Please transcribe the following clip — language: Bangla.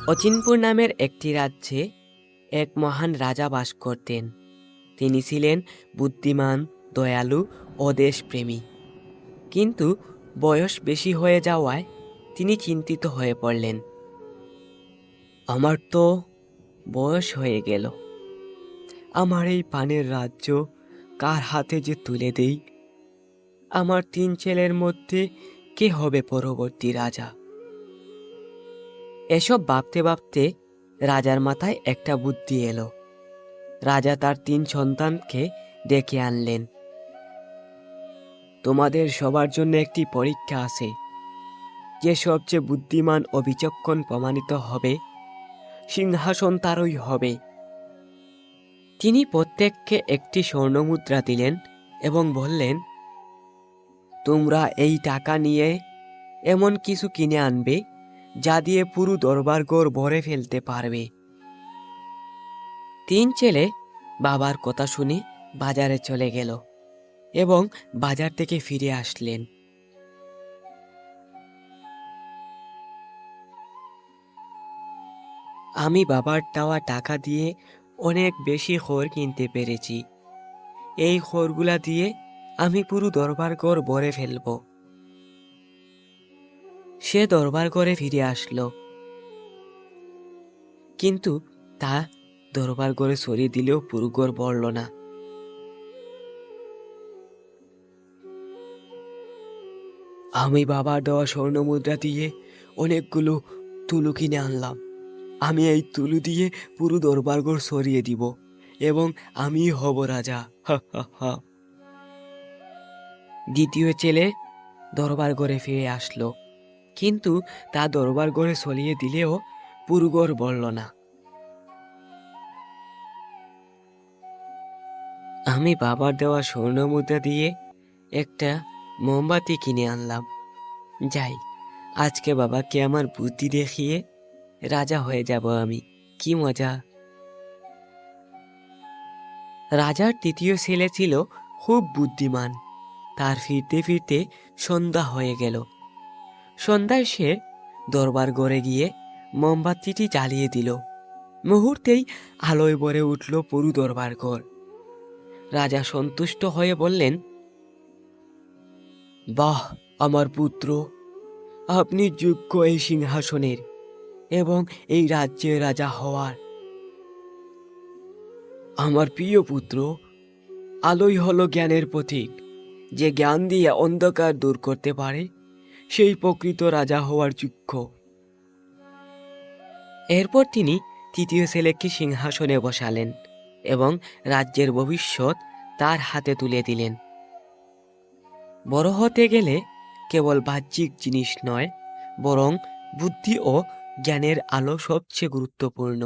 অচিনপুর নামের একটি রাজ্যে এক মহান রাজা বাস করতেন। তিনি ছিলেন বুদ্ধিমান, দয়ালু ও দেশপ্রেমী। কিন্তু বয়স বেশি হয়ে যাওয়ায় তিনি চিন্তিত হয়ে পড়লেন। আমার তো বয়স হয়ে গেল, আমার এই পানের রাজ্য কার হাতে যে তুলে দেই? আমার 3 ছেলের মধ্যে কে হবে পরবর্তী রাজা? এসব ভাবতে ভাবতে রাজার মাথায় একটা বুদ্ধি এলো। রাজা তার 3 সন্তানকে ডেকে আনলেন। তোমাদের সবার জন্য একটি পরীক্ষা আছে। যে সবচেয়ে বুদ্ধিমান ও বিচক্ষণ প্রমাণিত হবে, সিংহাসন তারই হবে। তিনি প্রত্যেককে একটি স্বর্ণমুদ্রা দিলেন এবং বললেন, তোমরা এই টাকা নিয়ে এমন কিছু কিনে আনবে যা দিয়ে পুরো দরবারঘর ভরে ফেলতে পারবে। 3 ছেলে বাবার কথা শুনে বাজারে চলে গেল এবং বাজার থেকে ফিরে আসলেন। আমি বাবার দেওয়া টাকা দিয়ে অনেক বেশি খড় কিনতে পেরেছি। এই খড়গুলা দিয়ে আমি পুরো দরবারঘর ভরে ফেলব। সে দরবারঘরে ফিরে আসলো, কিন্তু তা দরবারঘরে সরিয়ে দিলেও পুরো ঘর ভরল না। আমি বাবার দেওয়া স্বর্ণমুদ্রা দিয়ে অনেকগুলো তুলো কিনে আনলাম। আমি এই তুলো দিয়ে পুরো দরবারঘর সরিয়ে দিব এবং আমিই হব রাজা। হা হা হা। দ্বিতীয় ছেলে দরবারঘরে ফিরে আসলো, কিন্তু তা দরবারঘরে সরিয়ে দিলেও পুরো ঘর ভরল না। আমি বাবার দেওয়া স্বর্ণমুদ্রা দিয়ে একটা মোমবাতি কিনে আনলাম। যাই, আজকে বাবাকে আমার বুদ্ধি দেখিয়ে রাজা হয়ে যাব আমি। কি মজা! রাজার তৃতীয় ছেলে ছিল খুব বুদ্ধিমান। তার ফিরতে ফিরতে সন্ধ্যা হয়ে গেল। সন্ধ্যায় সে দরবার ঘরে গিয়ে মোমবাতিটি জ্বালিয়ে দিল। মুহূর্তেই আলোয় ভরে উঠল পুরো দরবার ঘর। রাজা সন্তুষ্ট হয়ে বললেন, বাহ আমার পুত্র, আপনি যোগ্য এই সিংহাসনের এবং এই রাজ্যের রাজা হওয়ার। আমার প্রিয় পুত্র, আলোই হলো জ্ঞানের প্রতীক। যে জ্ঞান দিয়ে অন্ধকার দূর করতে পারে, সেই প্রকৃত রাজা হওয়ার যোগ্য। এরপর তিনি তৃতীয় ছেলেকে সিংহাসনে বসালেন এবং রাজ্যের ভবিষ্যৎ তার হাতে তুলে দিলেন। বড় হতে গেলে কেবল বাহ্যিক জিনিস নয়, বরং বুদ্ধি ও জ্ঞানের আলো সবচেয়ে গুরুত্বপূর্ণ।